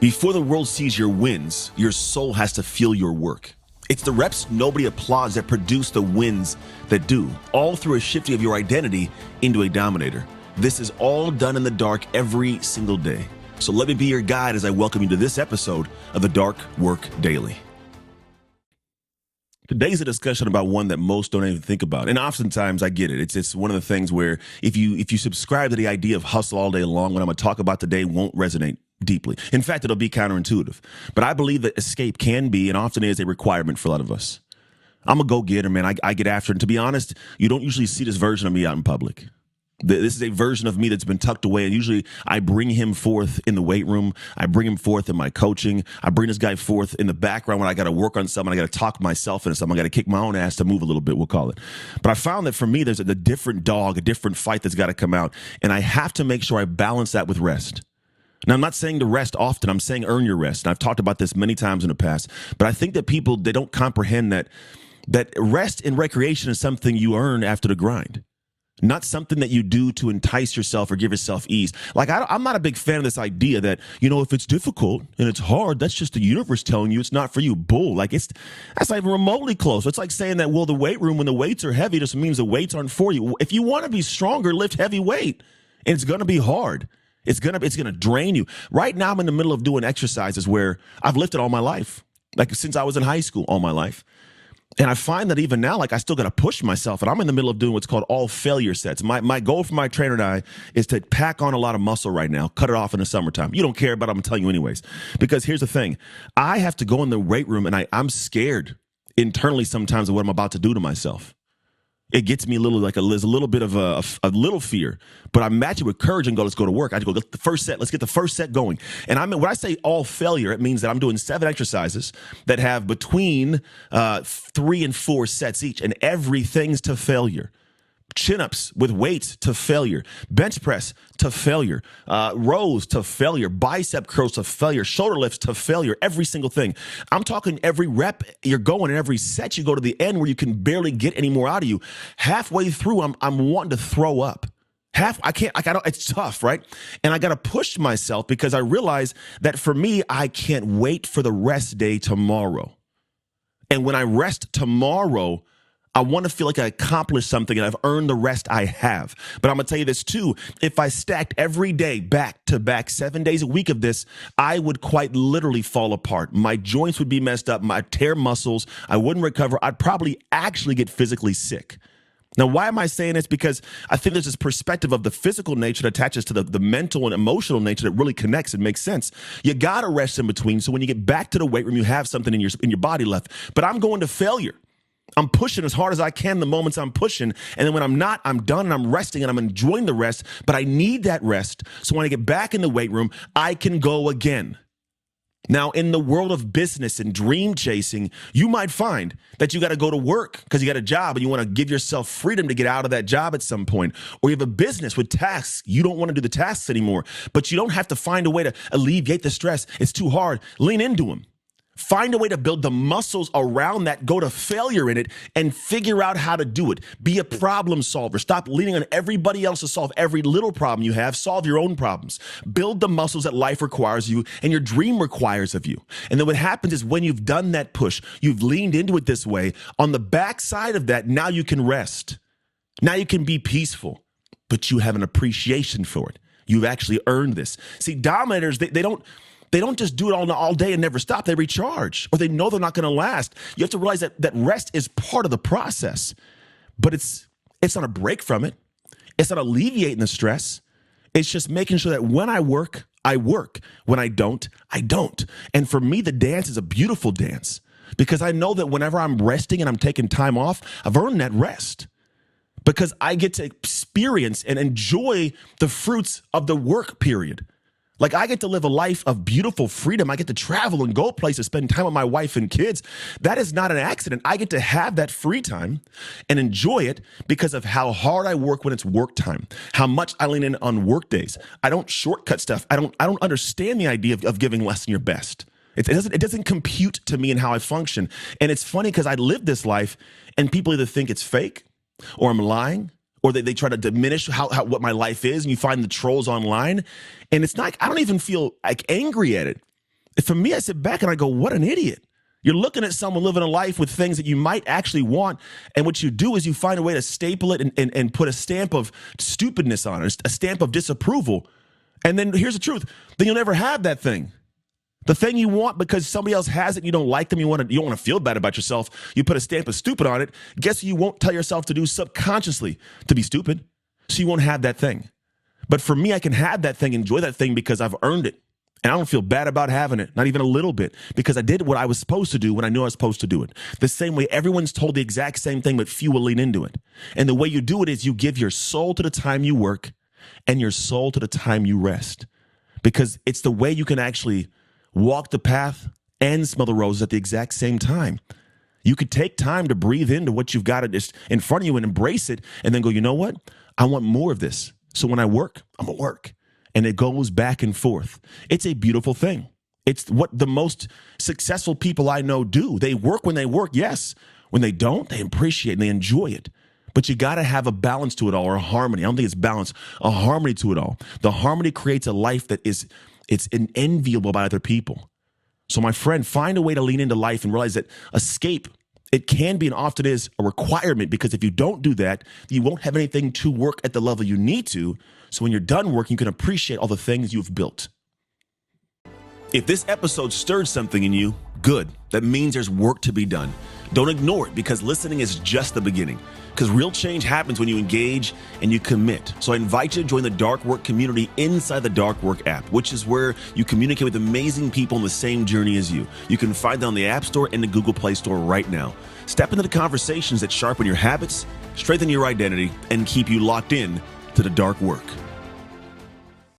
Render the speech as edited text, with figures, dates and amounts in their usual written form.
Before the world sees your wins, your soul has to feel your work. It's the reps nobody applauds that produce the wins that do, all through a shifting of your identity into a dominator. This is all done in the dark every single day. So let me be your guide as I welcome you to this episode of the Dark Work Daily. Today's a discussion about one that most don't even think about. And oftentimes I get it. It's one of the things where if you subscribe to the idea of hustle all day long, what I'm going to talk about today won't resonate deeply. In fact, it'll be counterintuitive. But I believe that escape can be and often is a requirement for a lot of us. I'm a go-getter, man. I get after it. And to be honest, you don't usually see this version of me out in public. This is a version of me that's been tucked away, and usually I bring him forth in the weight room. I bring him forth in my coaching. I bring this guy forth in the background when I got to work on something. I got to talk myself into something. I got to kick my own ass to move a little bit, we'll call it. But I found that for me, there's a different dog, a different fight that's got to come out, and I have to make sure I balance that with rest. Now, I'm not saying to rest often. I'm saying earn your rest. And I've talked about this many times in the past, but I think that people, they don't comprehend that rest and recreation is something you earn after the grind. Not something that you do to entice yourself or give yourself ease. Like, I'm not a big fan of this idea that, if it's difficult and it's hard, that's just the universe telling you it's not for you. Bull. Like, that's not even remotely close. It's like saying that, well, the weight room, when the weights are heavy, just means the weights aren't for you. If you want to be stronger, lift heavy weight. And it's going to be hard. It's gonna drain you. Right now, I'm in the middle of doing exercises where I've lifted all my life, like since I was in high school, all my life. And I find that even now, like, I still got to push myself. And I'm in the middle of doing what's called all failure sets. My goal for my trainer and I is to pack on a lot of muscle right now, cut it off in the summertime. You don't care, but I'm going to tell you anyways. Because here's the thing. I have to go in the weight room, and I'm scared internally sometimes of what I'm about to do to myself. It gets me a little, there's a little bit of a little fear, but I match it with courage and go, let's go to work. I go, get the first set. Let's get the first set going. And when I say all failure, it means that I'm doing 7 exercises that have between 3 and 4 sets each, and everything's to failure. Chin-ups with weights to failure, bench press to failure, rows to failure, bicep curls to failure, shoulder lifts to failure, every single thing. I'm talking every rep you're going, and every set you go to the end where you can barely get any more out of you. Halfway through, I'm wanting to throw up. It's tough, right? And I got to push myself because I realize that for me, I can't wait for the rest day tomorrow. And when I rest tomorrow, I want to feel like I accomplished something and I've earned the rest I have. But I'm going to tell you this too. If I stacked every day back to back 7 days a week of this, I would quite literally fall apart. My joints would be messed up. I'd tear muscles. I wouldn't recover. I'd probably actually get physically sick. Now, why am I saying this? Because I think there's this perspective of the physical nature that attaches to the mental and emotional nature that really connects and makes sense. You got to rest in between. So when you get back to the weight room, you have something in your body left. But I'm going to failure. I'm pushing as hard as I can the moments I'm pushing. And then when I'm not, I'm done and I'm resting and I'm enjoying the rest. But I need that rest. So when I get back in the weight room, I can go again. Now, in the world of business and dream chasing, you might find that you got to go to work because you got a job and you want to give yourself freedom to get out of that job at some point. Or you have a business with tasks. You don't want to do the tasks anymore, but you don't have to find a way to alleviate the stress. It's too hard. Lean into them. Find a way to build the muscles around that, go to failure in it, and figure out how to do it. Be a problem solver. Stop leaning on everybody else to solve every little problem you have. Solve your own problems. Build the muscles that life requires you and your dream requires of you. And then what happens is when you've done that push, you've leaned into it this way, on the backside of that, now you can rest. Now you can be peaceful, but you have an appreciation for it. You've actually earned this. See, dominators, they don't just do it all day and never stop. They recharge, or they know they're not going to last. You have to realize that rest is part of the process, but it's not a break from it. It's not alleviating the stress. It's just making sure that when I work, I work. When I don't, I don't. And for me, the dance is a beautiful dance because I know that whenever I'm resting and I'm taking time off, I've earned that rest because I get to experience and enjoy the fruits of the work period. Like, I get to live a life of beautiful freedom. I get to travel and go places, spend time with my wife and kids. That is not an accident. I get to have that free time and enjoy it because of how hard I work when it's work time, how much I lean in on work days. I don't shortcut stuff. I don't understand the idea of giving less than your best. It doesn't compute to me in how I function. And it's funny because I live this life and people either think it's fake or I'm lying, or they try to diminish what my life is, and you find the trolls online. And it's not, I don't even feel like angry at it. For me, I sit back and I go, what an idiot. You're looking at someone living a life with things that you might actually want, and what you do is you find a way to staple it and put a stamp of stupidness on it, a stamp of disapproval. And then here's the truth. Then you'll never have that thing. The thing you want because somebody else has it and you don't like them, you don't want to feel bad about yourself, you put a stamp of stupid on it. Guess what you won't tell yourself to do subconsciously? To be stupid. So you won't have that thing. But for me, I can have that thing, enjoy that thing because I've earned it. And I don't feel bad about having it, not even a little bit, because I did what I was supposed to do when I knew I was supposed to do it. The same way everyone's told the exact same thing, but few will lean into it. And the way you do it is you give your soul to the time you work and your soul to the time you rest, because it's the way you can actually walk the path and smell the roses at the exact same time. You could take time to breathe into what you've got just in front of you and embrace it, and then go, you know what? I want more of this. So when I work, I'm going to work. And it goes back and forth. It's a beautiful thing. It's what the most successful people I know do. They work when they work, yes. When they don't, they appreciate and they enjoy it. But you got to have a balance to it all, or a harmony. I don't think it's balance, a harmony to it all. The harmony creates a life that it's enviable by other people. So my friend, find a way to lean into life and realize that escape, it can be and often is a requirement, because if you don't do that, you won't have anything to work at the level you need to. So when you're done working, you can appreciate all the things you've built. If this episode stirred something in you, good. That means there's work to be done. Don't ignore it, because listening is just the beginning. Because real change happens when you engage and you commit. So I invite you to join the Dark Work community inside the Dark Work app, which is where you communicate with amazing people on the same journey as you. You can find them on the App Store and the Google Play Store right now. Step into the conversations that sharpen your habits, strengthen your identity, and keep you locked in to the Dark Work.